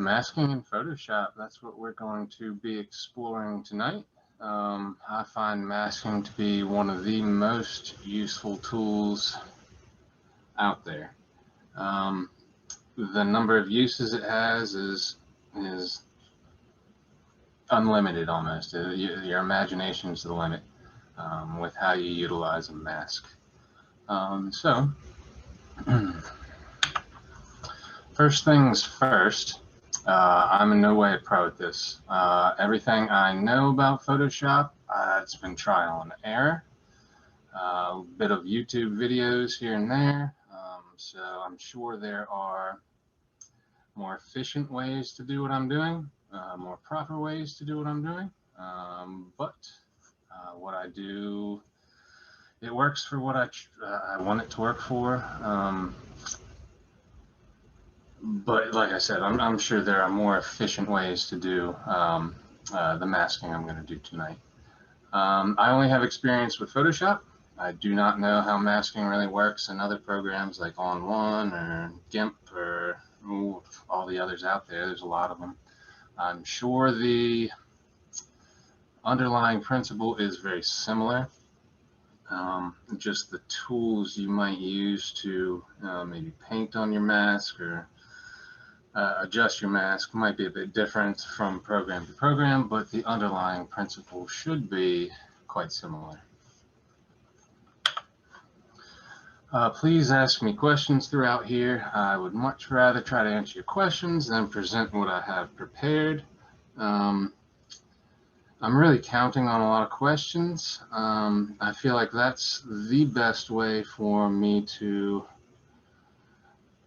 masking in Photoshop. That's what we're going to be exploring tonight. I find masking to be one of the most useful tools out there. The number of uses it has is unlimited almost. Your imagination is the limit with how you utilize a mask. First things first, I'm in no way a pro at this. Everything I know about Photoshop, it's been trial and error, a bit of YouTube videos here and there. So I'm sure there are more efficient ways to do what I'm doing, more proper ways to do what I'm doing. But what I do, it works for what I want it to work for. But like I said, I'm sure there are more efficient ways to do the masking I'm going to do tonight. I only have experience with Photoshop. I do not know how masking really works in other programs like On1 or GIMP or all the others out there. There's a lot of them. I'm sure the underlying principle is very similar. Just the tools you might use to maybe paint on your mask or adjust your mask might be a bit different from program to program, but the underlying principle should be quite similar. Please ask me questions throughout here. I would much rather try to answer your questions than present what I have prepared. I'm really counting on a lot of questions. I feel like that's the best way for me to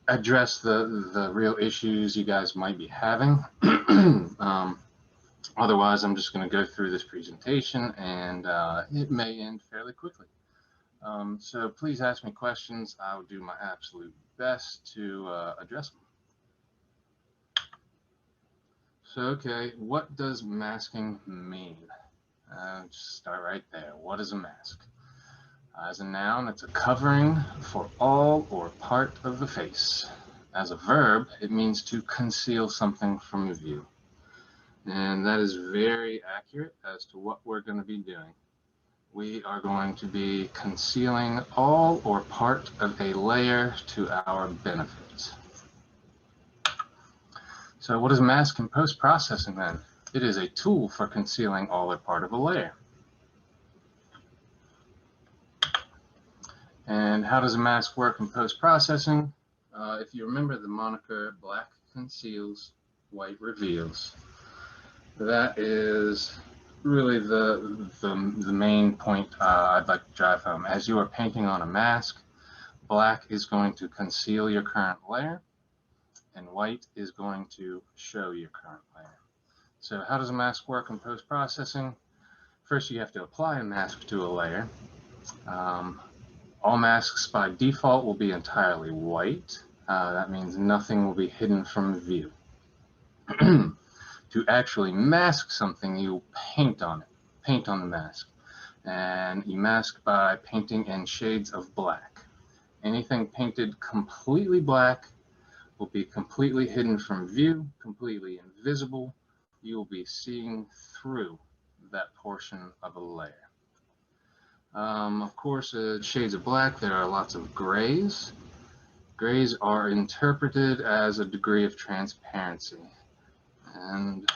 address the real issues you guys might be having. Otherwise, I'm just going to go through this presentation and it may end fairly quickly. So please ask me questions. I'll do my absolute best to address them. So, okay, what does masking mean? Just start right there. What is a mask? As a noun, it's a covering for all or part of the face. As a verb, it means to conceal something from view. And that is very accurate as to what we're going to be doing. We are going to be concealing all or part of a layer to our benefit. So what is mask in post-processing then? It is a tool for concealing all or part of a layer. And how does a mask work in post-processing? If you remember the moniker, black conceals, white reveals. That is really the main point I'd like to drive home. As you are painting on a mask, black is going to conceal your current layer, and white is going to show your current layer. So how does a mask work in post-processing? First, you have to apply a mask to a layer. All masks by default will be entirely white. That means nothing will be hidden from view. To actually mask something, you paint on it, paint on the mask. And you mask by painting in shades of black. Anything painted completely black will be completely hidden from view, completely invisible. You will be seeing through that portion of a layer. Of course, shades of black, there are lots of grays. Grays are interpreted as a degree of transparency. And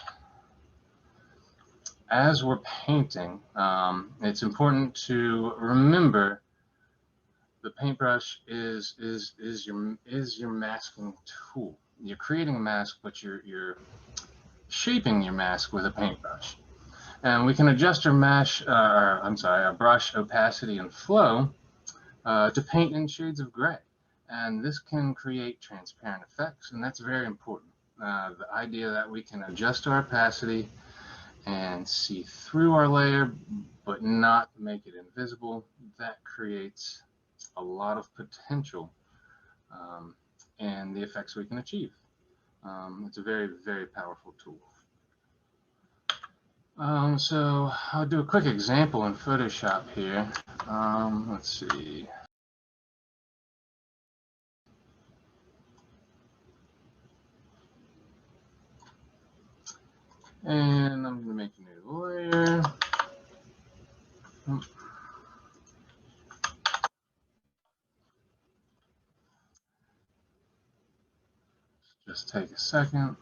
as we're painting, it's important to remember the paintbrush is your masking tool. You're creating a mask, but you're shaping your mask with a paintbrush. And we can adjust our brush opacity and flow to paint in shades of gray. And this can create transparent effects, and that's very important. The idea that we can adjust our opacity and see through our layer, but not make it invisible, that creates a lot of potential in the effects we can achieve. It's a very, very powerful tool. So I'll do a quick example in Photoshop here. Let's see. And I'm going to make a new layer. Just take a second.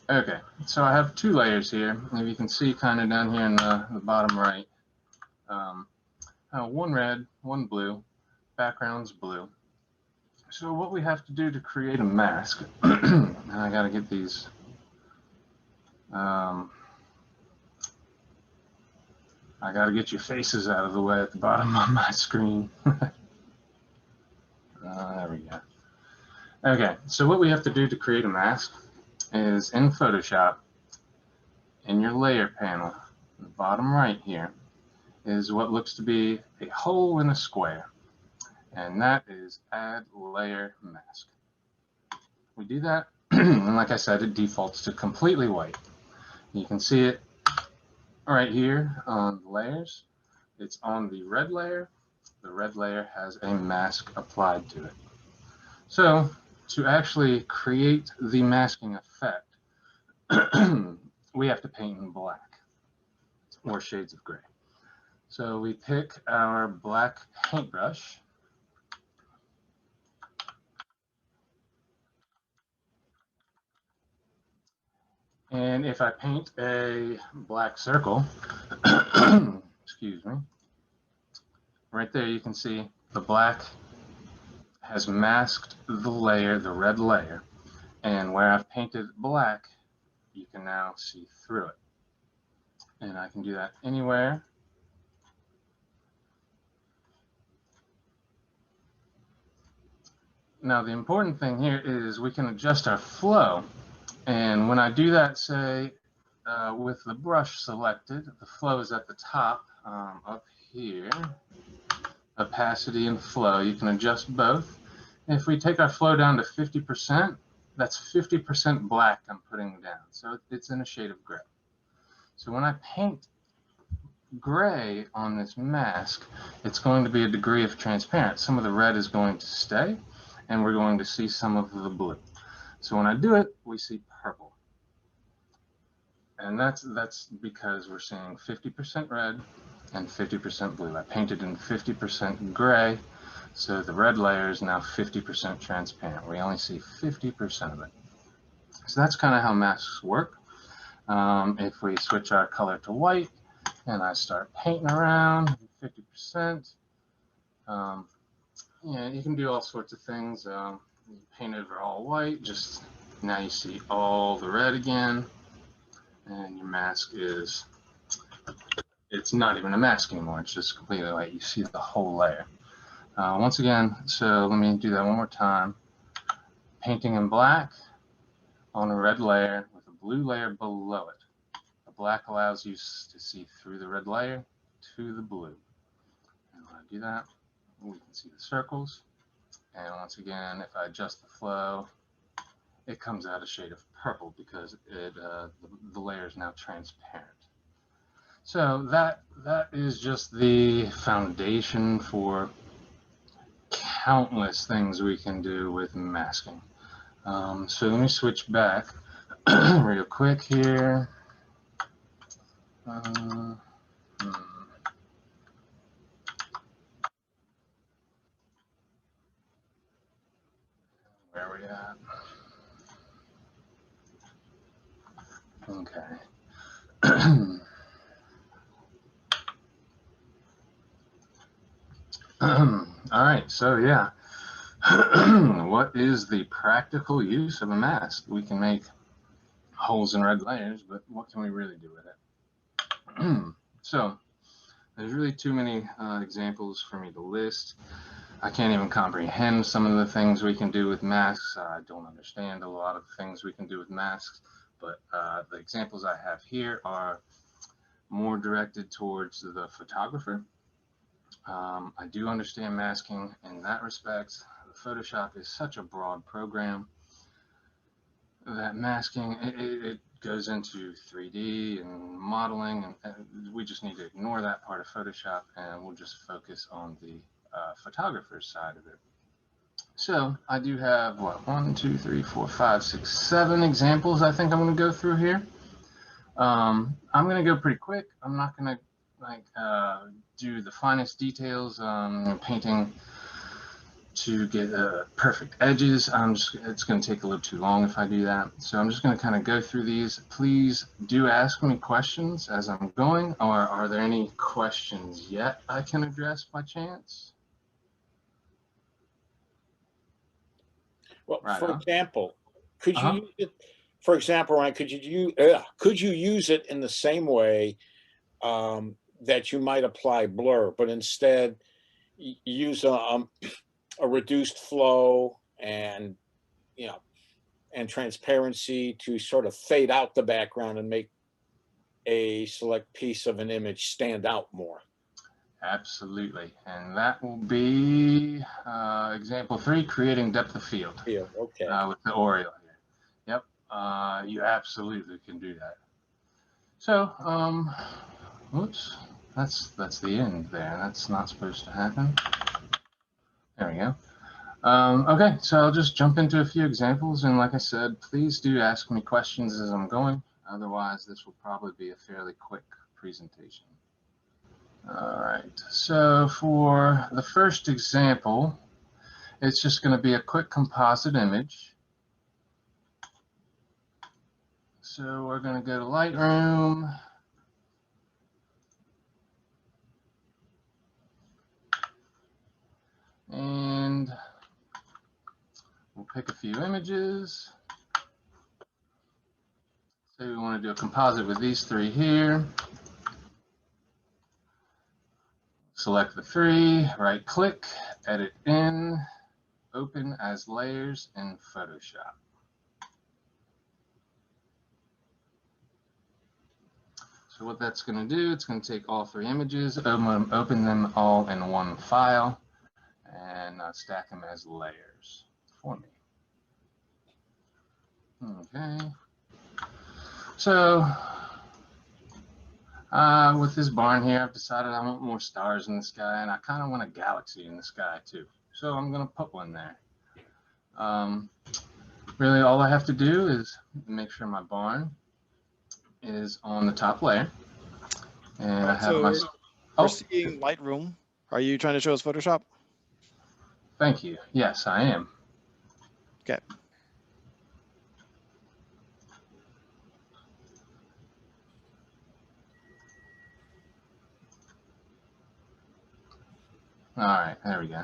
Okay, so I have two layers here. If you can see kind of down here in the bottom right, one red, one blue, background's blue. So what we have to do to create a mask, and I got to get these, I got to get your faces out of the way at the bottom of my screen. There we go. Okay, so what we have to do to create a mask is in Photoshop, in your layer panel, the bottom right here, is what looks to be a hole in a square, and that is add layer mask. We do that, and like I said, it defaults to completely white. You can see it right here on the layers. It's on the red layer. The red layer has a mask applied to it. So to actually create the masking effect, we have to paint in black or shades of gray. So we pick our black paintbrush, and if I paint a black circle, excuse me, right there you can see the black has masked the layer, the red layer, and where I've painted black, you can now see through it. And I can do that anywhere. Now the important thing here is we can adjust our flow, and when I do that, say with the brush selected, the flow is at the top up here, opacity and flow. You can adjust both. If we take our flow down to 50%, that's 50% black I'm putting down, so it's in a shade of gray. So when I paint gray on this mask, it's going to be a degree of transparent. Some of the red is going to stay, and we're going to see some of the blue. So when I do it, we see purple. And that's because we're seeing 50% red and 50% blue. I painted in 50% gray, so the red layer is now 50% transparent. We only see 50% of it. So that's kind of how masks work. If we switch our color to white and I start painting around 50%, yeah, you can do all sorts of things. You paint over all white, just now you see all the red again, and your mask is, it's not even a mask anymore, it's just completely white. You see the whole layer. Once again, so let me do that one more time. Painting in black on a red layer with a blue layer below it. The black allows you to see through the red layer to the blue. And when I do that, we can see the circles. And once again, if I adjust the flow, it comes out a shade of purple because the layer is now transparent. So that is just the foundation for countless things we can do with masking. So let me switch back real quick here. Where are we at? Okay. All right, so yeah. What is the practical use of a mask? We can make holes in red layers, but what can we really do with it? So there's really too many examples for me to list. I can't even comprehend some of the things we can do with masks. I don't understand a lot of things we can do with masks, but the examples I have here are more directed towards the photographer. I do understand masking in that respect. Photoshop is such a broad program that masking, it goes into 3D and modeling, and we just need to ignore that part of Photoshop, and we'll just focus on the photographer's side of it. So I do have, what, 1, 2, 3, 4, 5, 6, 7 examples I think I'm going to go through here. I'm going to go pretty quick. I'm not going to do the finest details, painting to get perfect edges. It's going to take a little too long if I do that. So I'm just going to kind of go through these. Please do ask me questions as I'm going, or are there any questions yet I can address by chance? Well, right for on. example, could you use it, for example, Ryan, could you use it in the same way that you might apply blur, but instead use a reduced flow and, you know, and transparency to sort of fade out the background and make a select piece of an image stand out more? Absolutely, and that will be example 3, creating depth of field. Okay. With the Oreo here. Yep, you absolutely can do that. So, whoops, that's the end there. That's not supposed to happen. There we go. Okay, so I'll just jump into a few examples, and like I said, please do ask me questions as I'm going. Otherwise, this will probably be a fairly quick presentation. All right, so for the first example, it's just going to be a quick composite image. So we're going to go to Lightroom. And we'll pick a few images. So we want to do a composite with these 3 here. Select the 3, right click, edit in, open as layers in Photoshop. So what that's going to do, it's going to take all 3 images, open them all in one file, and stack them as layers for me. Okay. So with this barn here, I've decided I want more stars in the sky, and I kind of want a galaxy in the sky too. So I'm going to put one there. Really, all I have to do is make sure my barn is on the top layer. And I have my... We're seeing Lightroom. Are you trying to show us Photoshop? Thank you. Yes, I am. Okay. All right, there we go.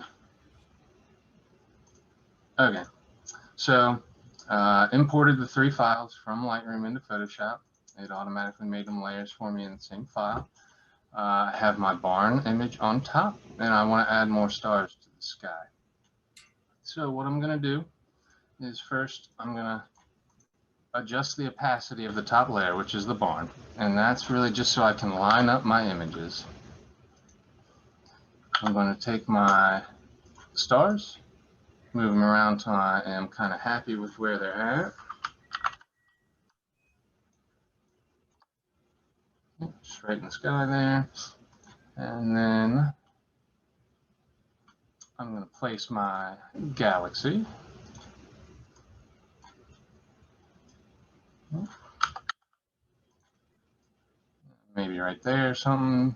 Okay, so imported the 3 files from Lightroom into Photoshop. It automatically made them layers for me in the same file. I have my barn image on top, and I want to add more stars to the sky. So what I'm going to do is first I'm going to adjust the opacity of the top layer, which is the barn, and that's really just so I can line up my images. I'm going to take my stars, move them around till I am kind of happy with where they're at. Straight in the sky there. And then I'm going to place my galaxy. Maybe right there or something.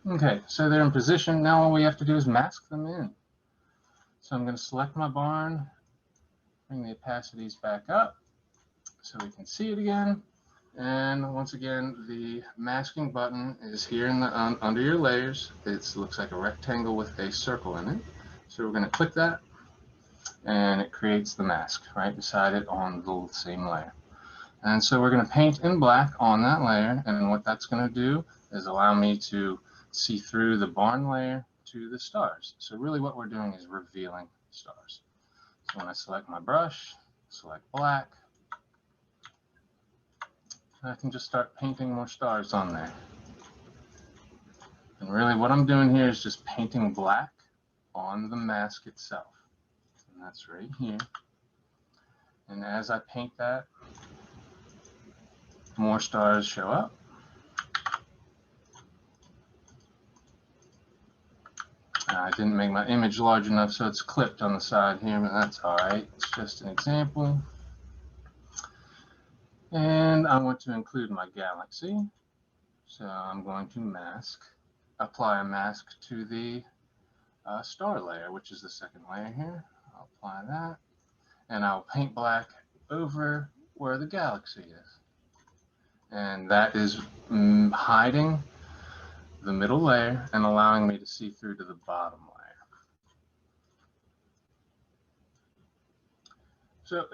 Okay, so they're in position. Now all we have to do is mask them in. So I'm going to select my barn, bring the opacities back up so we can see it again. And once again, the masking button is here in the under your layers. It looks like a rectangle with a circle in it. So we're going to click that, and it creates the mask right beside it on the same layer. And so we're going to paint in black on that layer, and what that's going to do is allow me to see through the barn layer to the stars. So really what we're doing is revealing stars. So when I select my brush, select black, I can just start painting more stars on there. And really what I'm doing here is just painting black on the mask itself. And that's right here. And as I paint that, more stars show up. I didn't make my image large enough, so it's clipped on the side here, but that's all right. It's just an example. And I want to include my galaxy. So I'm going to apply a mask to the star layer, which is the second layer here. I'll apply that, and I'll paint black over where the galaxy is. And that is hiding the middle layer and allowing me to see through to the bottom layer. So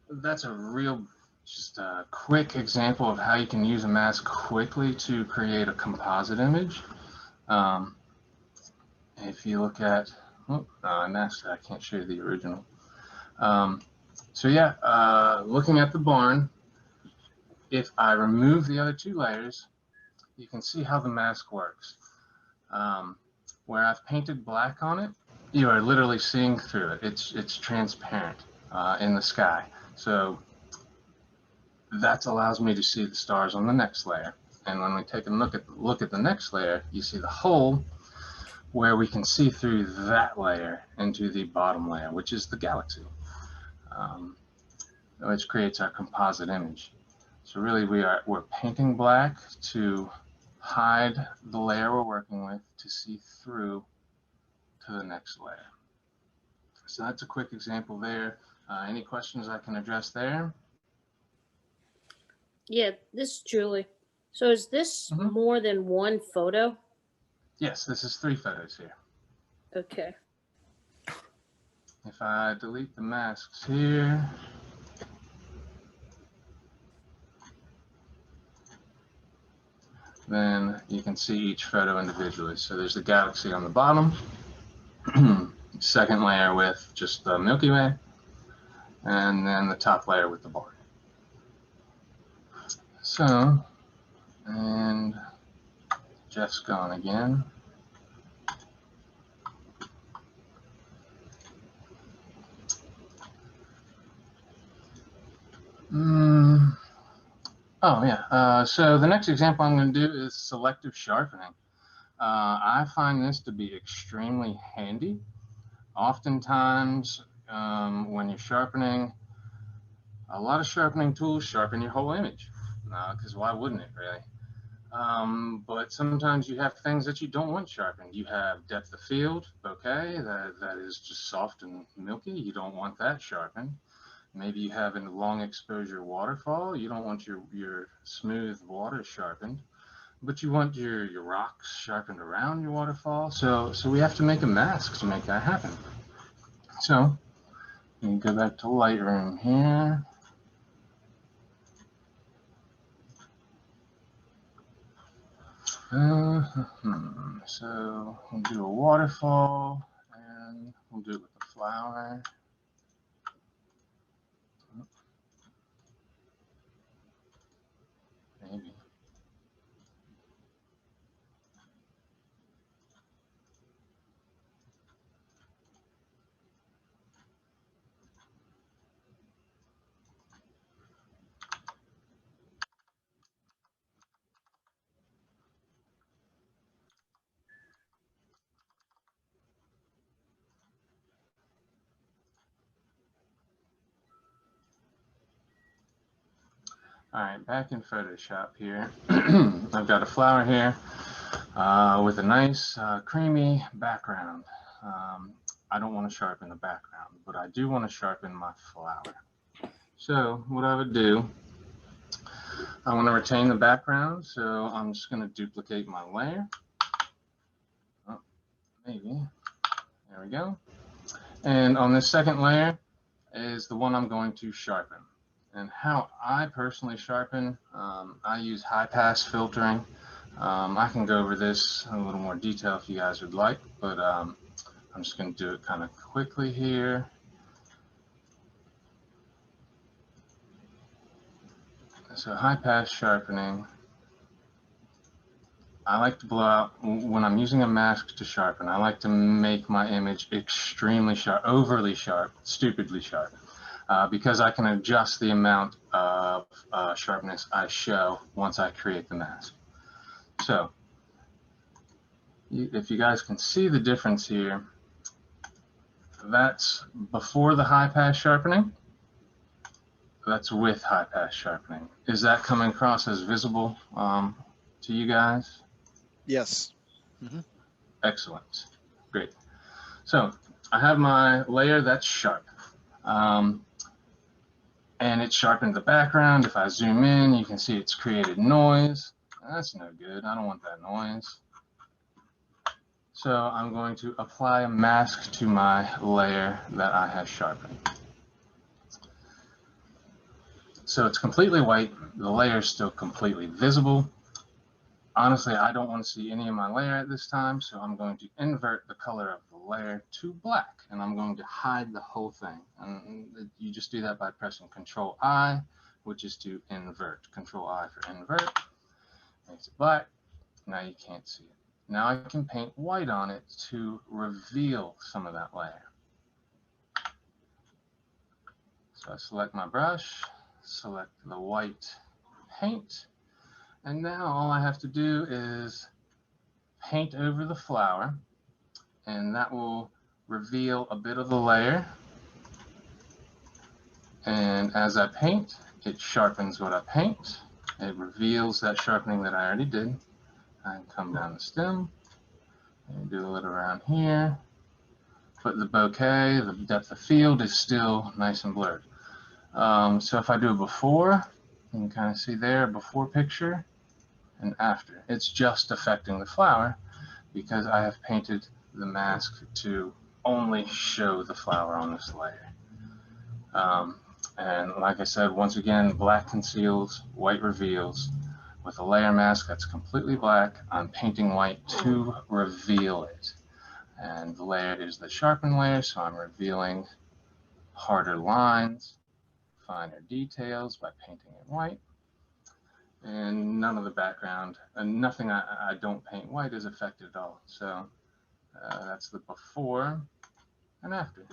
that's a real, just a quick example of how you can use a mask quickly to create a composite image. If you look at, I masked it, I can't show you the original. So yeah, looking at the barn, if I remove the other two layers, you can see how the mask works. Where I've painted black on it, you are literally seeing through it. It's transparent in the sky. So that allows me to see the stars on the next layer. And when we take a look at the next layer, you see the hole where we can see through that layer into the bottom layer, which is the galaxy, which creates our composite image. So really we're painting black to hide the layer we're working with to see through to the next layer. So that's a quick example there. Any questions I can address there? Yeah, this is Julie. So is this more than one photo? Yes, this is 3 photos here. Okay. If I delete the masks here, then you can see each photo individually. So there's the galaxy on the bottom, second layer with just the Milky Way, and then the top layer with the barn. So, and Jeff's gone again. Oh yeah, so the next example I'm going to do is selective sharpening. I find this to be extremely handy. Oftentimes, when you're sharpening, a lot of sharpening tools sharpen your whole image, because why wouldn't it really? But sometimes you have things that you don't want sharpened. You have depth of field, bokeh, that is just soft and milky. You don't want that sharpened. Maybe you have a long exposure waterfall. You don't want your smooth water sharpened, but you want your rocks sharpened around your waterfall. So we have to make a mask to make that happen. So you go back to Lightroom here. So we'll do a waterfall, and we'll do it with the flower. Maybe. All right, back in Photoshop here. I've got a flower here with a nice creamy background. I don't want to sharpen the background, but I do want to sharpen my flower. So what I would do, I want to retain the background, so I'm just going to duplicate my layer. Oh, maybe. There we go. And on this second layer is the one I'm going to sharpen. And how I personally sharpen, I use high pass filtering. I can go over this in a little more detail if you guys would like, but I'm just going to do it kind of quickly here. So high pass sharpening I like to blow out, when I'm using a mask to sharpen, I like to make my image extremely sharp, overly sharp, stupidly sharp, because I can adjust the amount of sharpness I show once I create the mask. So if you guys can see the difference here, that's before the high pass sharpening. That's with high pass sharpening. Is that coming across as visible to you guys? Yes. Mm-hmm. Excellent. Great. So I have my layer that's sharp. And it's sharpened the background. If I zoom in, you can see it's created noise. That's no good. I don't want that noise. So I'm going to apply a mask to my layer that I have sharpened. So it's completely white. The layer is still completely visible. Honestly, I don't want to see any of my layer at this time, so I'm going to invert the color of the layer to black, and I'm going to hide the whole thing. And you just do that by pressing Control I, which is to invert. Control I for invert, makes it black. Now you can't see it. Now I can paint white on it to reveal some of that layer. So I select my brush, select the white paint, and now all I have to do is paint over the flower, and that will reveal a bit of the layer. And as I paint, it sharpens what I paint. It reveals that sharpening that I already did. I can come down the stem and do a little around here. But the bokeh, the depth of field is still nice and blurred. So if I do a before, you can kind of see there, before picture and after. It's just affecting the flower because I have painted the mask to only show the flower on this layer. And like I said, once again, black conceals, white reveals. With a layer mask that's completely black, I'm painting white to reveal it. And the layer is the sharpen layer, so I'm revealing harder lines, finer details by painting it white. And none of the background, and nothing I don't paint white is affected at all. So that's the before and after.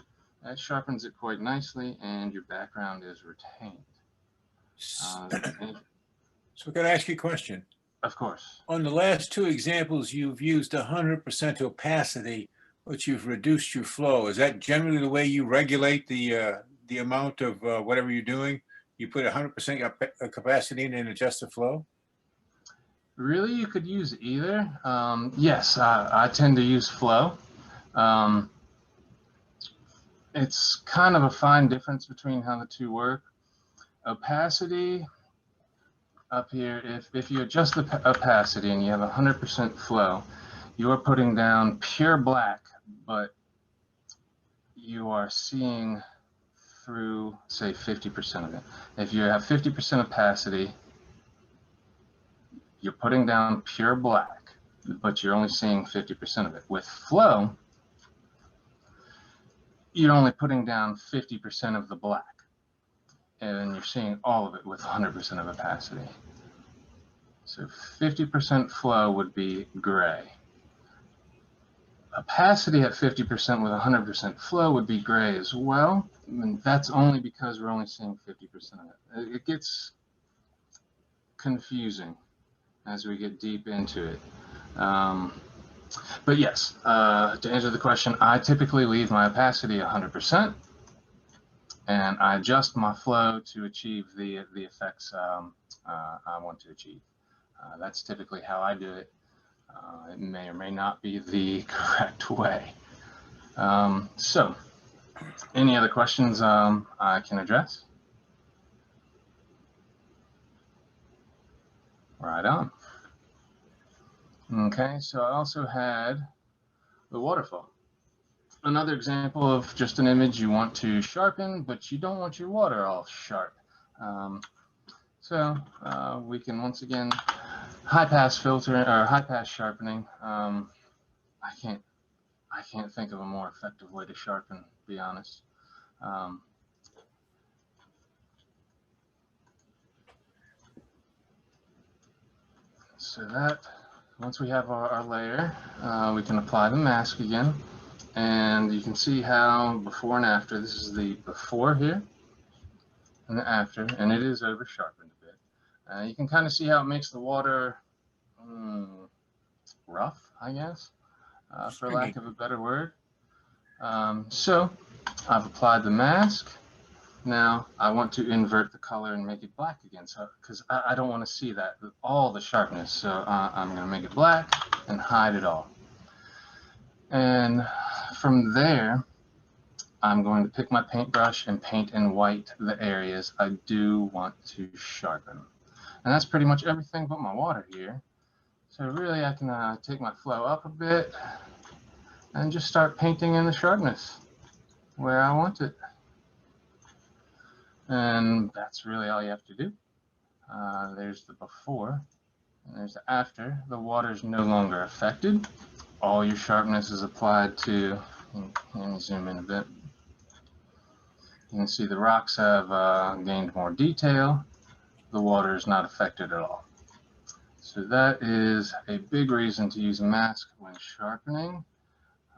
That sharpens it quite nicely, and your background is retained. So can I ask you a question? Of course. On the last two examples, you've used 100% opacity, but you've reduced your flow. Is that generally the way you regulate the amount of whatever you're doing? You put 100% capacity in and adjust the flow? Really, you could use either. Yes, I tend to use flow. It's kind of a fine difference between how the two work. Opacity, up here, if you adjust the opacity and you have 100% flow, you are putting down pure black, but you are seeing through, say, 50% of it. If you have 50% opacity, you're putting down pure black, but you're only seeing 50% of it. With flow, you're only putting down 50% of the black, and you're seeing all of it with 100% of opacity. So 50% flow would be gray. Opacity at 50% with 100% flow would be gray as well. And that's only because we're only seeing 50% of it. It gets confusing as we get deep into it. But yes, to answer the question, I typically leave my opacity 100%, and I adjust my flow to achieve the effects I want to achieve. That's typically how I do it. It may or may not be the correct way. So, any other questions I can address? Right on. Okay, so I also had the waterfall. Another example of just an image you want to sharpen, but you don't want your water all sharp. So we can once again high pass filter or high pass sharpening. I can't think of a more effective way to sharpen, to be honest. So that Once we have our layer, we can apply the mask again. And you can see how before and after, this is the before here and the after, and it is over sharpened a bit. You can kind of see how it makes the water rough, I guess, for lack of a better word. So I've applied the mask. Now I want to invert the color and make it black again, so because I don't want to see that all the sharpness. So I'm going to make it black and hide it all. And from there, I'm going to pick my paintbrush and paint in white the areas I do want to sharpen. And that's pretty much everything but my water here. So really I can take my flow up a bit and just start painting in the sharpness where I want it. And that's really all you have to do. There's the before and there's the after. The water is no longer affected. All your sharpness is applied to, let me zoom in a bit. You can see the rocks have gained more detail. The water is not affected at all. So that is a big reason to use a mask when sharpening,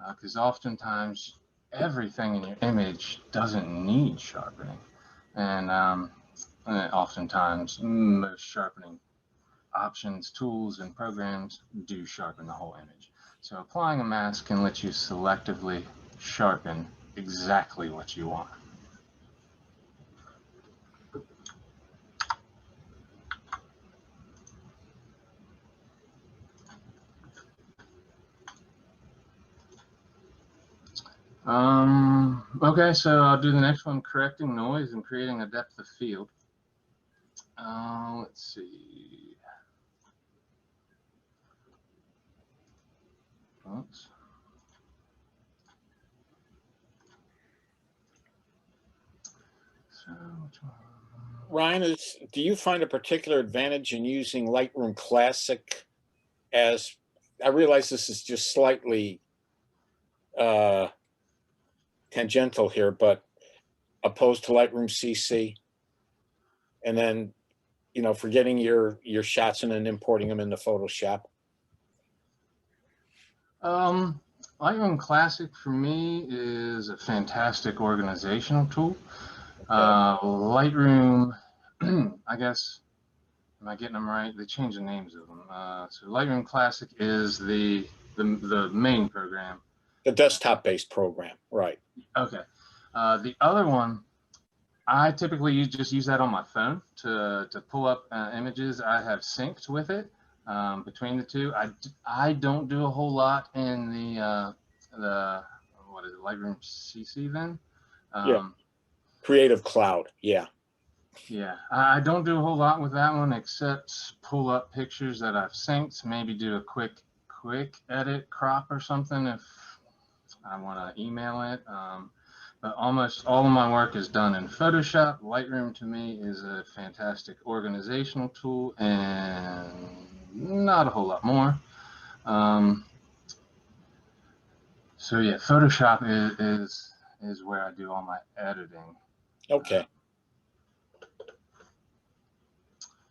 because oftentimes everything in your image doesn't need sharpening. And oftentimes most sharpening options, tools, and programs do sharpen the whole image. So applying a mask can let you selectively sharpen exactly what you want. Okay, so I'll do the next one, correcting noise and creating a depth of field. Let's see. Oops. So which one? Ryan, do you find a particular advantage in using Lightroom Classic as, I realize this is just slightly tangential here, but opposed to Lightroom CC? And then, you know, for getting your shots and then importing them into Photoshop? Lightroom Classic for me is a fantastic organizational tool. Okay. Lightroom, I guess, am I getting them right? They changed the names of them. So Lightroom Classic is the main program. The desktop-based program, right? Okay. The other one, I typically just use that on my phone to pull up images I have synced with it. Between the two, I don't do a whole lot in the what is it, Lightroom CC then? Yeah. Creative Cloud, yeah. Yeah, I don't do a whole lot with that one except pull up pictures that I've synced, maybe do a quick edit, crop or something if I want to email it. But almost all of my work is done in Photoshop. Lightroom to me is a fantastic organizational tool and not a whole lot more. So yeah, Photoshop is where I do all my editing. Okay.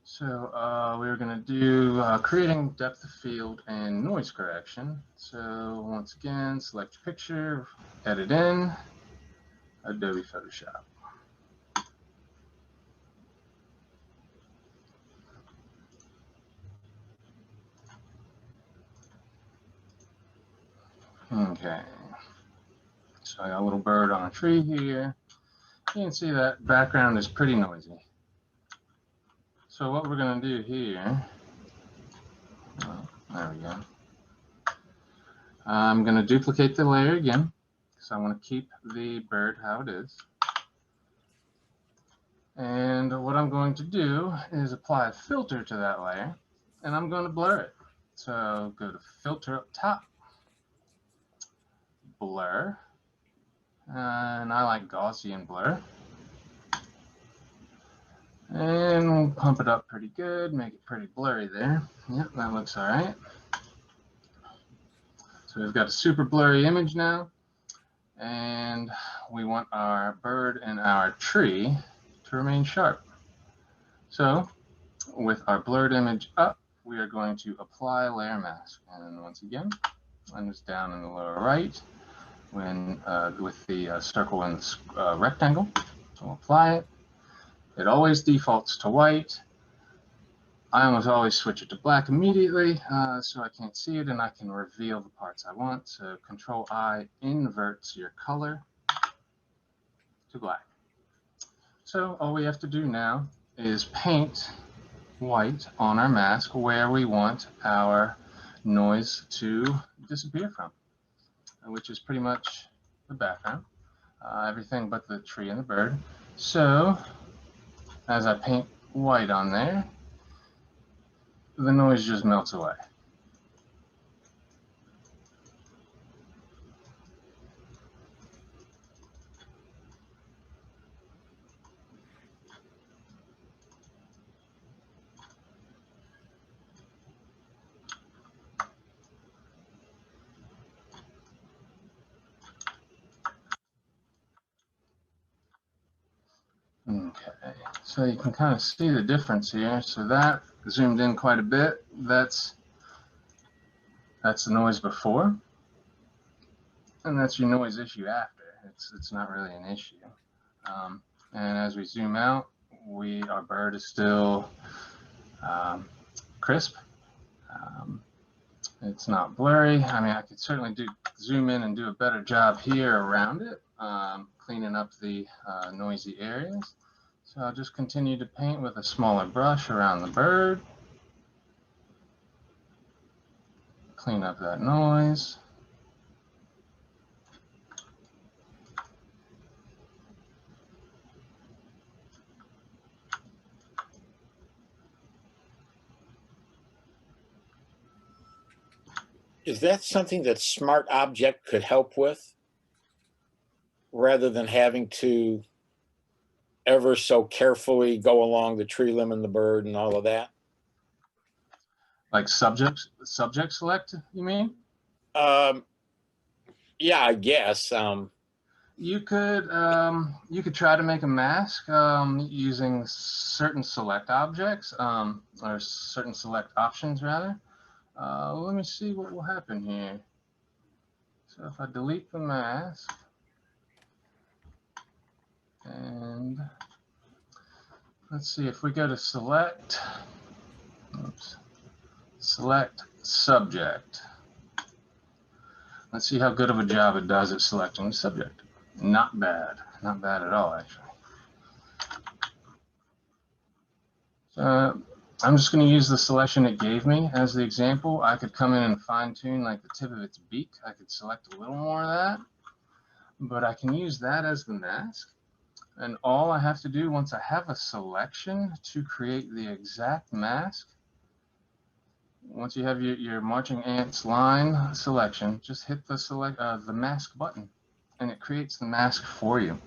So we're going to do creating depth of field and noise correction. So once again, select your picture, edit in, Adobe Photoshop. Okay, so I got a little bird on a tree here. You can see that background is pretty noisy. So what we're going to do here, there we go. I'm going to duplicate the layer again because I want to keep the bird how it is. And what I'm going to do is apply a filter to that layer, and I'm going to blur it. So go to filter up top, blur, and I like Gaussian blur. And we'll pump it up pretty good, make it pretty blurry there. Yep, that looks all right. So we've got a super blurry image now, and we want our bird and our tree to remain sharp. So with our blurred image up, we are going to apply layer mask. And once again, I'm just down in the lower right when with the circle and the rectangle. So we'll apply it. It always defaults to white. I almost always switch it to black immediately so I can't see it and I can reveal the parts I want. So Control I inverts your color to black. So all we have to do now is paint white on our mask where we want our noise to disappear from, which is pretty much the background, everything but the tree and the bird. So as I paint white on there, the noise just melts away. Okay, so you can kind of see the difference here. So that zoomed in quite a bit. That's the noise before, and that's your noise issue after. It's not really an issue. And as we zoom out, our bird is still crisp. It's not blurry. I mean, I could certainly zoom in and do a better job here around it, cleaning up the noisy areas. So I'll just continue to paint with a smaller brush around the bird. Clean up that noise. Is that something that Smart Object could help with, rather than having to ever so carefully go along the tree limb and the bird and all of that? Like subject select, you mean? Yeah, I guess. You could try to make a mask using certain select objects or certain select options rather. Let me see what will happen here. So if I delete the mask and let's see if we go to select, select subject. Let's see how good of a job it does at selecting the subject. Not bad, not bad at all, actually. So I'm just going to use the selection it gave me as the example. I could come in and fine tune like the tip of its beak. I could select a little more of that, but I can use that as the mask. And all I have to do once I have a selection to create the exact mask, once you have your marching ants line selection, just hit the mask button and it creates the mask for you.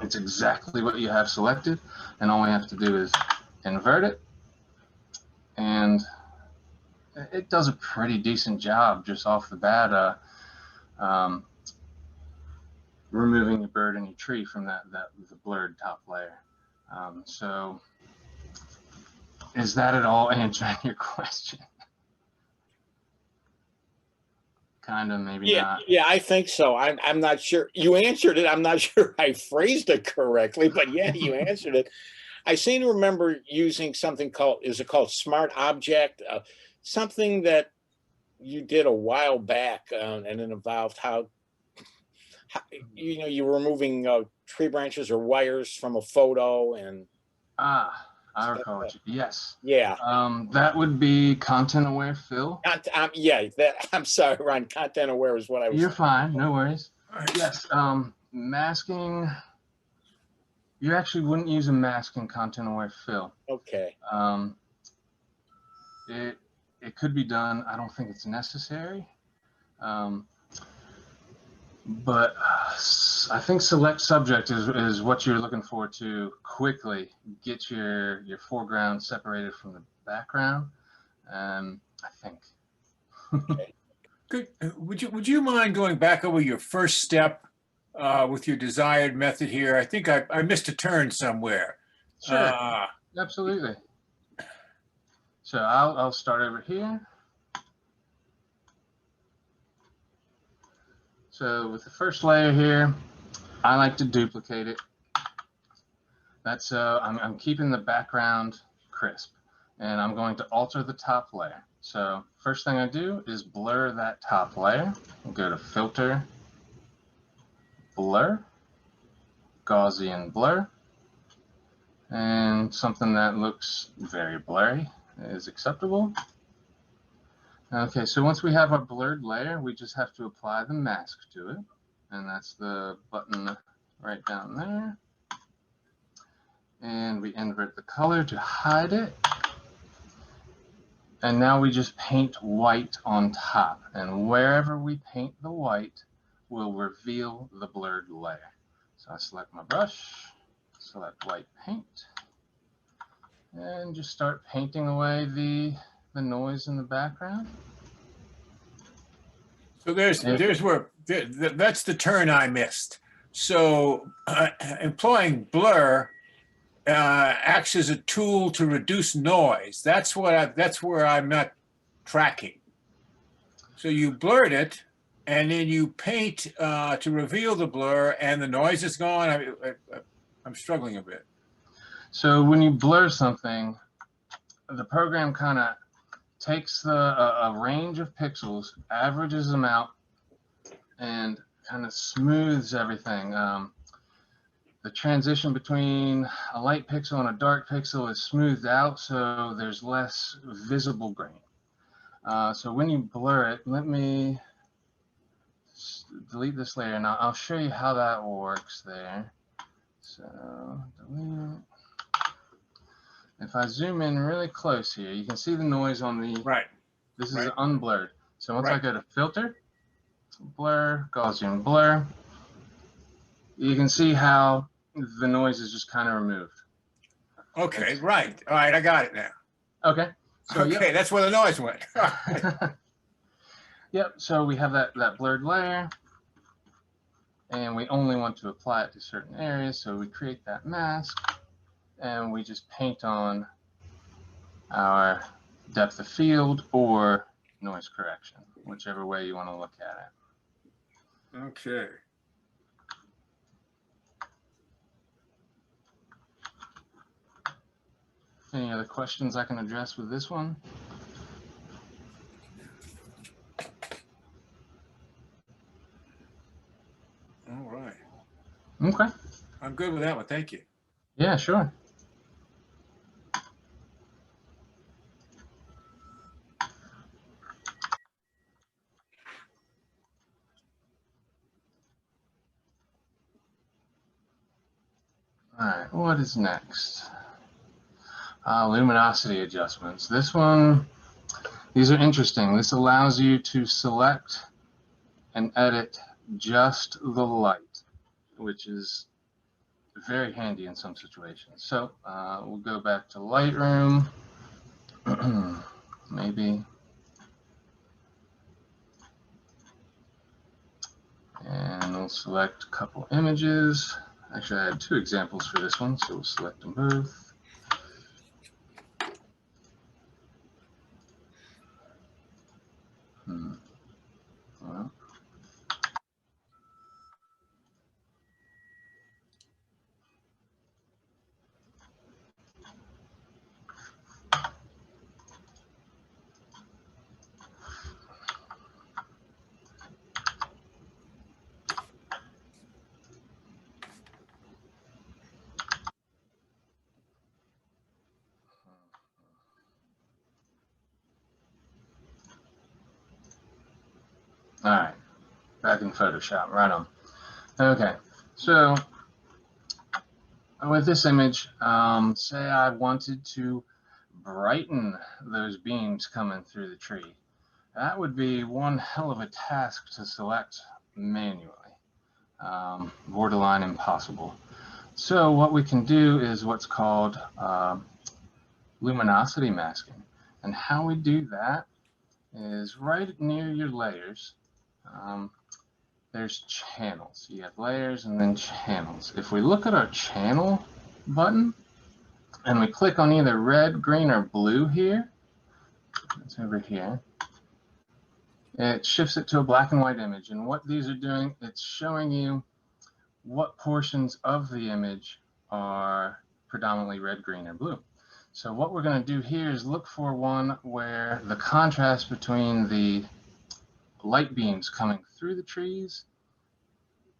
It's exactly what you have selected, and all we have to do is invert it, and it does a pretty decent job just off the bat removing your bird and your tree from the blurred top layer. So is that at all answering your question? Kind of, maybe not. Yeah, I think so. I'm not sure. You answered it. I'm not sure I phrased it correctly, but yeah, you answered it. I seem to remember using something is it called Smart Object? Something that you did a while back, and it involved how you were removing tree branches or wires from a photo and. I recall what yes. Yeah. That would be content aware fill. Yeah, I'm sorry, Ron. Content aware is what I was. You're fine, no worries. Yes, masking. You actually wouldn't use a mask in content aware fill. Okay. It could be done. I don't think it's necessary. But I think select subject is what you're looking for to quickly get your foreground separated from the background. I think. Okay. Good. Would you mind going back over your first step with your desired method here? I think I missed a turn somewhere. Sure. Absolutely. So I'll start over here. So with the first layer here, I like to duplicate it. That's I'm keeping the background crisp, and I'm going to alter the top layer. So first thing I do is blur that top layer. I'll go to Filter, Blur, Gaussian Blur, and something that looks very blurry is acceptable. Okay, so once we have our blurred layer, we just have to apply the mask to it, and that's the button right down there. And we invert the color to hide it. And now we just paint white on top, and wherever we paint the white will reveal the blurred layer. So I select my brush, select white paint, and just start painting away the noise in the background. So that's the turn I missed. So employing blur acts as a tool to reduce noise. That's where I'm not tracking. So you blurred it, and then you paint to reveal the blur, and the noise is gone. I'm struggling a bit. So when you blur something, the program kind of takes a range of pixels, averages them out, and kind of smooths everything. The transition between a light pixel and a dark pixel is smoothed out, so there's less visible grain. So when you blur it, let me delete this layer. Now I'll show you how that works there. So delete. If I zoom in really close here, you can see the noise on the, right. This is unblurred. So once Right. I go to Filter, Blur, Gaussian Blur, you can see how the noise is just kind of removed. Okay, right. All right, I got it now. Okay. So, Okay, yep. that's where the noise went. Yep, so we have that blurred layer, and we only want to apply it to certain areas, so we create that mask, and we just paint on our depth of field or noise correction, whichever way you want to look at it. Okay. Any other questions I can address with this one? All right. Okay. I'm good with that one. Thank you. Yeah, sure. All right, what is next? Luminosity adjustments. These are interesting. This allows you to select and edit just the light, which is very handy in some situations. So we'll go back to Lightroom, maybe, and we'll select a couple images. Actually, I had 2 examples for this one, so we'll select them both. Well, all right, back in Photoshop, right on. Okay, so with this image, say I wanted to brighten those beams coming through the tree. That would be one hell of a task to select manually, borderline impossible. So what we can do is what's called luminosity masking. And how we do that is right near your layers, there's channels. You have layers and then channels. If we look at our channel button and we click on either red, green, or blue here, it's over here. It shifts it to a black and white image. And what these are doing, it's showing you what portions of the image are predominantly red, green, or blue. So what we're going to do here is look for one where the contrast between the light beams coming through the trees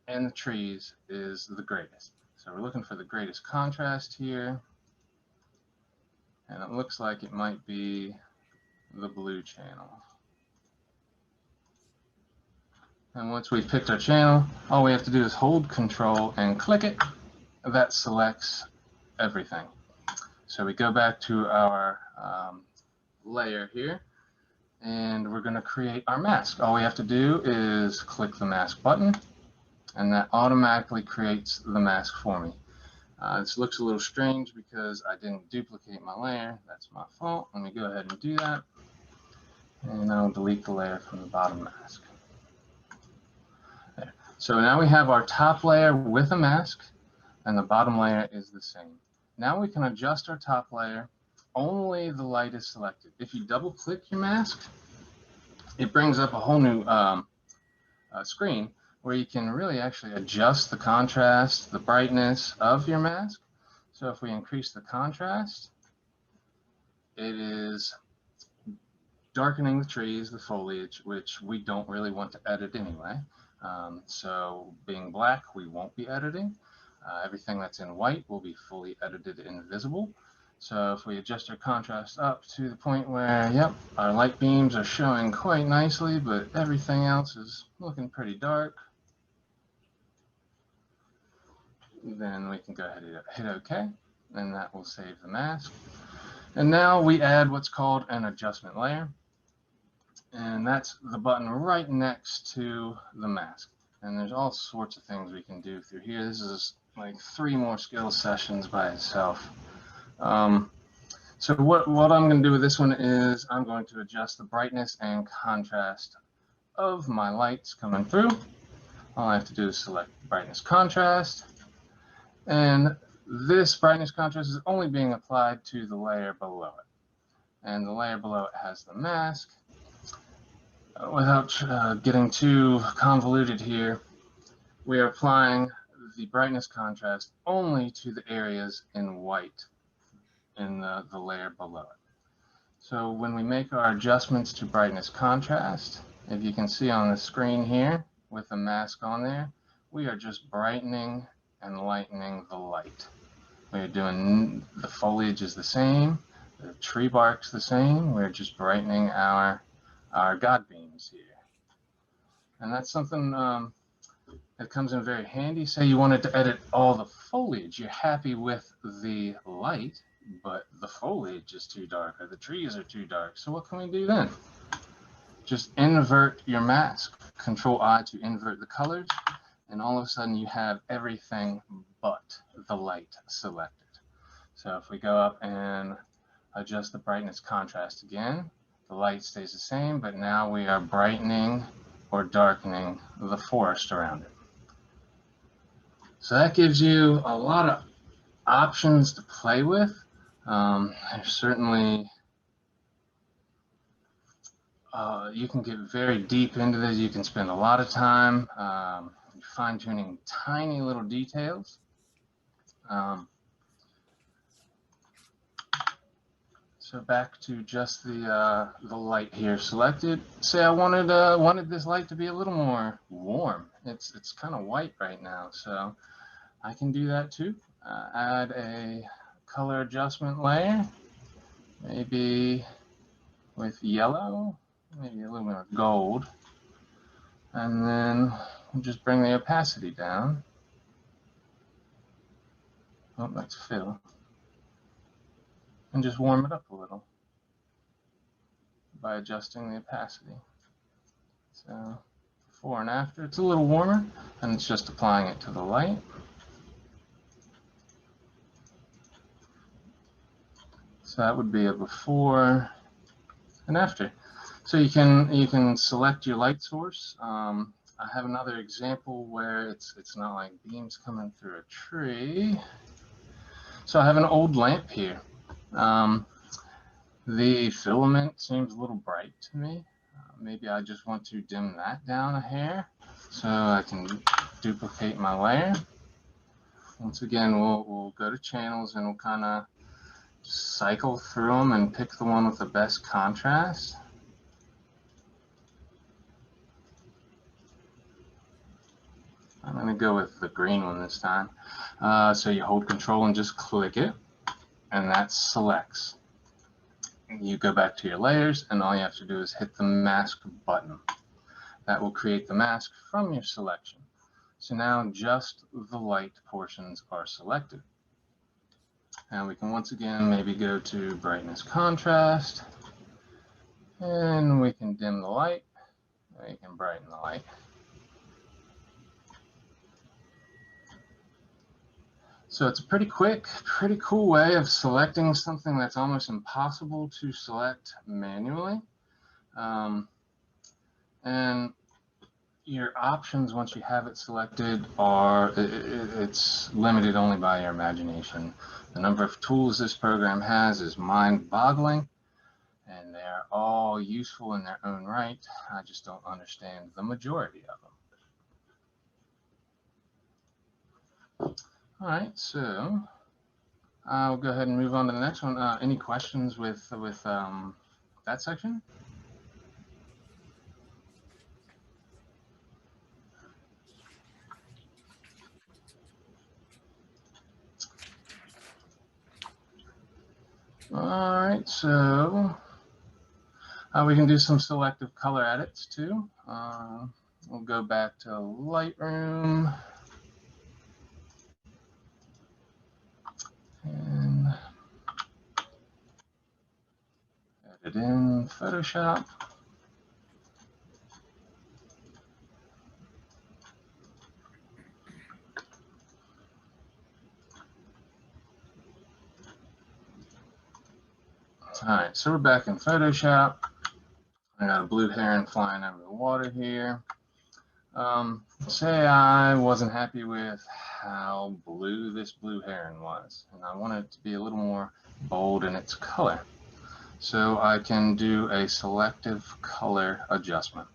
and the trees is the greatest. So we're looking for the greatest contrast here. And it looks like it might be the blue channel. And once we've picked our channel, all we have to do is hold Control and click it. That selects everything. So we go back to our layer here, and we're going to create our mask. All we have to do is click the mask button, and that automatically creates the mask for me. This looks a little strange because I didn't duplicate my layer. That's my fault. Let me go ahead and do that. And I'll delete the layer from the bottom mask. There. So now we have our top layer with a mask, and the bottom layer is the same. Now we can adjust our top layer. Only the light is selected. If you double click your mask, it brings up a whole new screen where you can really actually adjust the contrast, the brightness of your mask. So if we increase the contrast, it is darkening the trees, the foliage, which we don't really want to edit anyway. So being black, we won't be editing. Everything that's in white will be fully edited and visible. So if we adjust our contrast up to the point where, yep, our light beams are showing quite nicely, but everything else is looking pretty dark, then we can go ahead and hit OK, and that will save the mask. And now we add what's called an adjustment layer, and that's the button right next to the mask. And there's all sorts of things we can do through here. This is like 3 more skill sessions by itself. So what I'm going to do with this one is I'm going to adjust the brightness and contrast of my lights coming through. All I have to do is select brightness contrast, and this brightness contrast is only being applied to the layer below it, and the layer below it has the mask. Without getting too convoluted here, we are applying the brightness contrast only to the areas in white in the layer below it. So when we make our adjustments to brightness contrast, if you can see on the screen here with the mask on there, we are just brightening and lightening the light. We're doing, the foliage is the same, the tree bark's the same, we're just brightening our God beams here. And that's something that comes in very handy. Say you wanted to edit all the foliage, you're happy with the light, but the foliage is too dark or the trees are too dark. So what can we do then? Just invert your mask, Control I to invert the colors, and all of a sudden you have everything but the light selected. So if we go up and adjust the brightness contrast again, the light stays the same, but now we are brightening or darkening the forest around it. So that gives you a lot of options to play with. There's certainly, you can get very deep into this. You can spend a lot of time fine-tuning tiny little details. So back to just the light here selected. Say I wanted this light to be a little more warm. It's kind of white right now, so I can do that too. Add a color adjustment layer, maybe with yellow, maybe a little bit of gold, and then we'll just bring the opacity down. Oh, that's fill. And just warm it up a little by adjusting the opacity. So before and after, it's a little warmer, and it's just applying it to the light. So that would be a before and after. So you can select your light source. I have another example where it's not like beams coming through a tree. So I have an old lamp here. The filament seems a little bright to me. Maybe I just want to dim that down a hair so I can duplicate my layer. Once again, we'll go to channels and we'll kind of cycle through them and pick the one with the best contrast. I'm going to go with the green one this time. So you hold control and just click it, and that selects. You go back to your layers, and all you have to do is hit the mask button. That will create the mask from your selection. So now just the light portions are selected. And we can once again maybe go to brightness contrast, and we can dim the light, and we can brighten the light. So it's a pretty quick, pretty cool way of selecting something that's almost impossible to select manually. And your options, once you have it selected, are it's limited only by your imagination. The number of tools this program has is mind-boggling, and they're all useful in their own right. I just don't understand the majority of them. All right, so I'll go ahead and move on to the next one. Any questions with that section? All right, so we can do some selective color edits too. We'll go back to Lightroom and edit in Photoshop. All right, so we're back in Photoshop. I got a blue heron flying over the water here. Say I wasn't happy with how blue this blue heron was, and I want it to be a little more bold in its color. So I can do a selective color adjustment.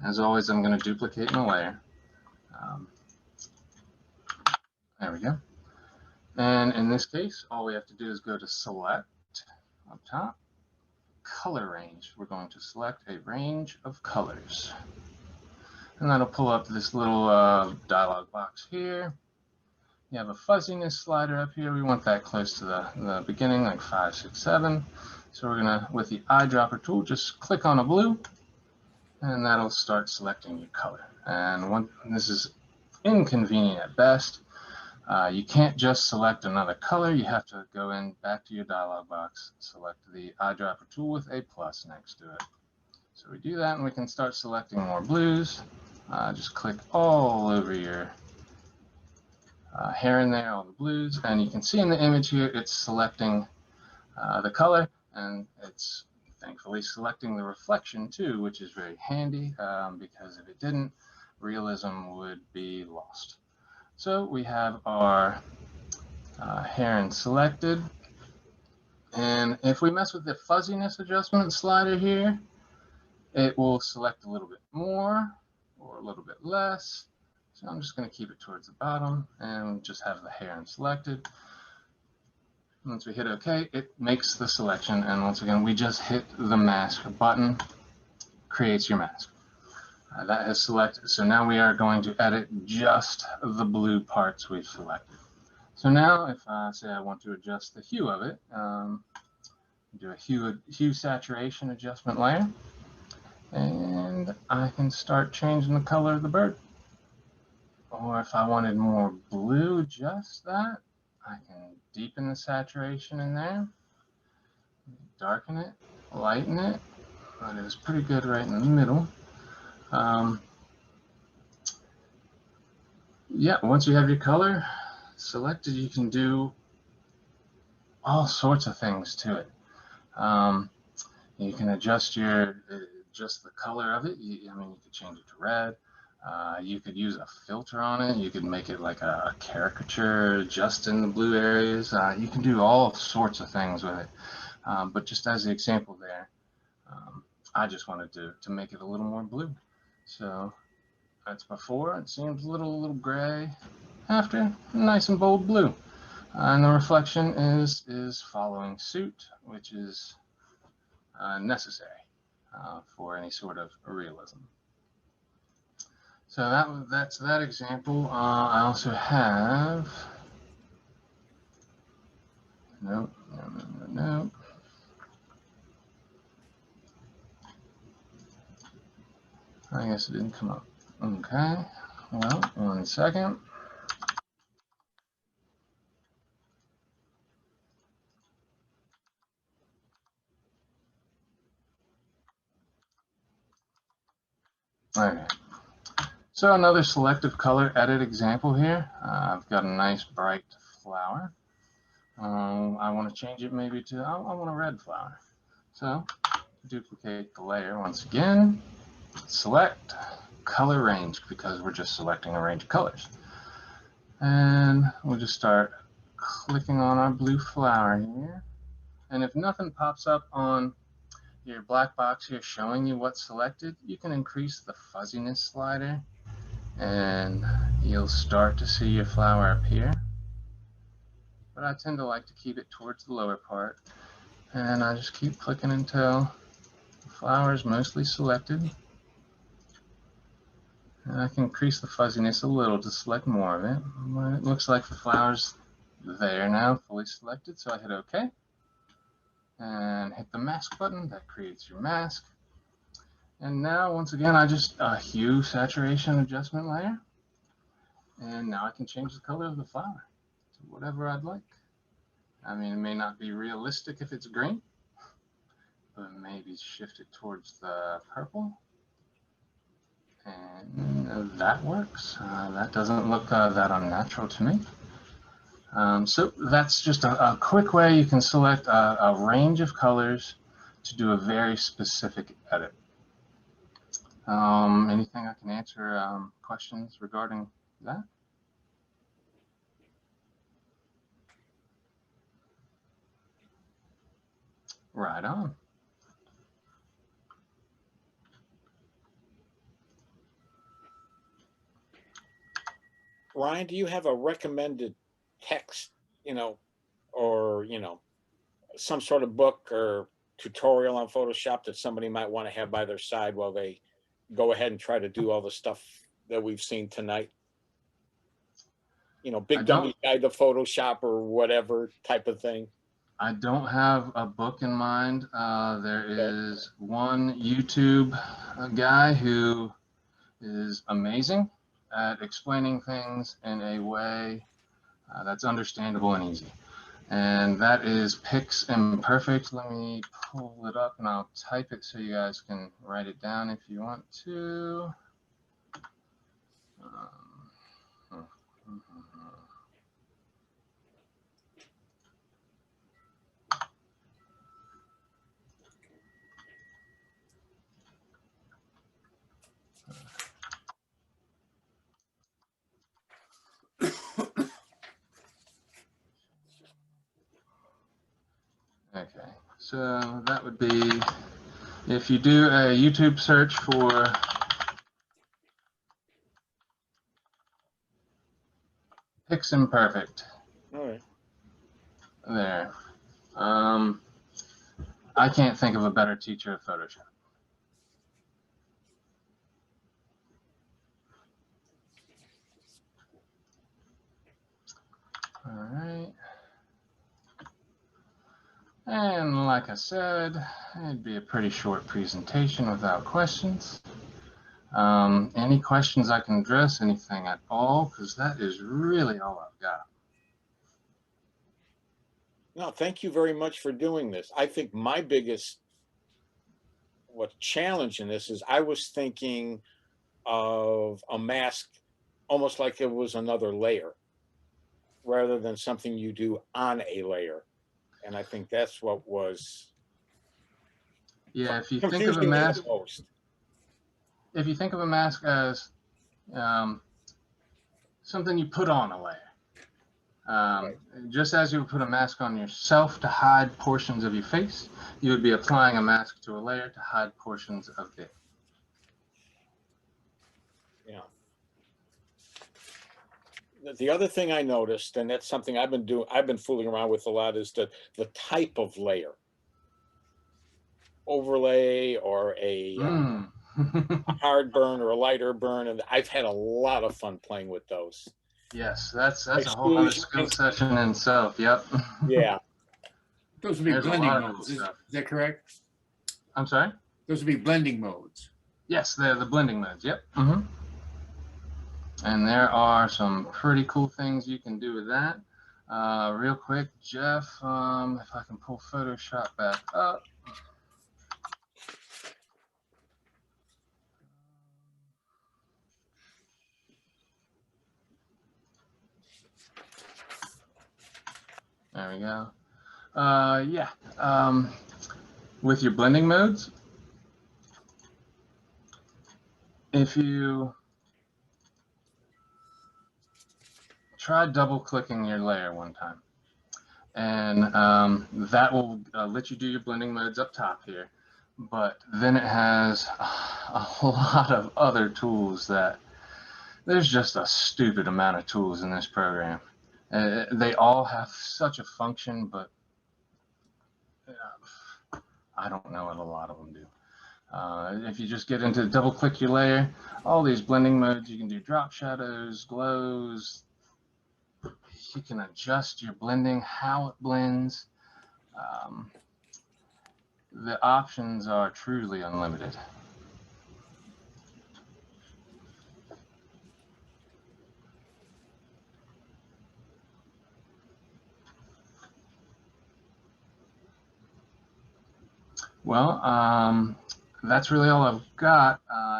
As always, I'm going to duplicate my layer. There we go. And in this case, all we have to do is go to select up top, color range. We're going to select a range of colors. And that'll pull up this little dialog box here. You have a fuzziness slider up here. We want that close to the beginning, like 5, 6, 7. So we're gonna, with the eyedropper tool, just click on a blue, and that'll start selecting your color. And this is inconvenient at best. You can't just select another color. You have to go in back to your dialog box, select the eyedropper tool with a plus next to it. So we do that, and we can start selecting more blues. Just click all over your hair in there, all the blues, and you can see in the image here, it's selecting the color, and it's thankfully selecting the reflection too, which is very handy because if it didn't, realism would be lost. So we have our heron selected, and if we mess with the fuzziness adjustment slider here, it will select a little bit more or a little bit less. So I'm just going to keep it towards the bottom and just have the heron selected. Once we hit OK, it makes the selection, and once again, we just hit the mask button, creates your mask. That has selected, so now we are going to edit just the blue parts we've selected. So now if I say I want to adjust the hue of it, do a hue saturation adjustment layer, and I can start changing the color of the bird. Or if I wanted more blue, just that, I can deepen the saturation in there, darken it, lighten it, but it was pretty good right in the middle. Yeah, once you have your color selected, you can do all sorts of things to it. You can adjust the color of it. I mean, you could change it to red. You could use a filter on it. You could make it like a caricature just in the blue areas. You can do all sorts of things with it. But just as the example there, I just wanted to make it a little more blue. So that's before. It seems a little gray. After, nice and bold blue. And the reflection is following suit, which is necessary for any sort of realism. So that's that example. I also have, nope. I guess it didn't come up. Okay, well, 1 second. Okay. So another selective color edit example here. I've got a nice bright flower. I want to change it maybe to, I want a red flower. So duplicate the layer once again, select color range because we're just selecting a range of colors. And we'll just start clicking on our blue flower here. And if nothing pops up on your black box here showing you what's selected, you can increase the fuzziness slider and you'll start to see your flower appear. But I tend to like to keep it towards the lower part, and I just keep clicking until the flower is mostly selected. And I can increase the fuzziness a little to select more of it. But it looks like the flower's there now, fully selected, so I hit OK. And hit the mask button. That creates your mask. And now, once again, I just hue saturation adjustment layer. And now I can change the color of the flower to whatever I'd like. I mean, it may not be realistic if it's green, but maybe shift it towards the purple. And that works. That doesn't look that unnatural to me. So that's just a quick way you can select a range of colors to do a very specific edit. Anything I can answer questions regarding that? Right on. Ryan, do you have a recommended text, or, some sort of book or tutorial on Photoshop that somebody might want to have by their side while they go ahead and try to do all the stuff that we've seen tonight? Big Dummy Guide to Photoshop or whatever type of thing. I don't have a book in mind. There is one YouTube guy who is amazing at explaining things in a way that's understandable and easy. And that is Pix Imperfect. Let me pull it up and I'll type it so you guys can write it down if you want to. Okay, so that would be, if you do a YouTube search for Pix Imperfect. All right. There. I can't think of a better teacher of Photoshop. All right. And like I said, it'd be a pretty short presentation without questions. Any questions I can address, anything at all, because that is really all I've got. No, thank you very much for doing this. I think my biggest challenge in this is I was thinking of a mask almost like it was another layer rather than something you do on a layer. And I think that's what was if you think of a mask, if you think of a mask as something you put on a layer, Just as you would put a mask on yourself to hide portions of your face, you would be applying a mask to a layer to hide portions of it. Yeah. The other thing I noticed, and that's something I've been fooling around with a lot, is the type of layer. Overlay or a hard burn or a lighter burn, and I've had a lot of fun playing with those. Yes, that's a whole other skill session in itself. Yep. Yeah. Those would be There's blending a lot of modes. cool Is stuff. that correct? I'm sorry? Those would be blending modes. Yes, they're the blending modes. Yep. And there are some pretty cool things you can do with that. Real quick, Jeff, if I can pull Photoshop back up. There we go. Yeah. With your blending modes, if you try double clicking your layer one time, and that will let you do your blending modes up top here. But then it has a lot of other tools that there's just a stupid amount of tools in this program. They all have such a function, but I don't know what a lot of them do. If you just get into double click your layer, all these blending modes, you can do drop shadows, glows. You can adjust your blending, how it blends. The options are truly unlimited. Well, that's really all I've got.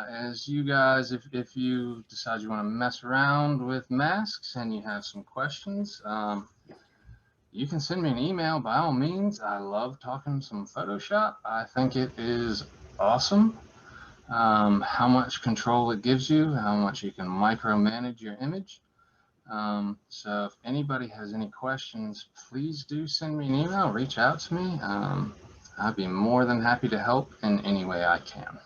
As you guys, if you decide you want to mess around with masks and you have some questions, you can send me an email by all means. I love talking some Photoshop. I think it is awesome how much control it gives you, how much you can micromanage your image. So if anybody has any questions, please do send me an email, reach out to me. I'd be more than happy to help in any way I can.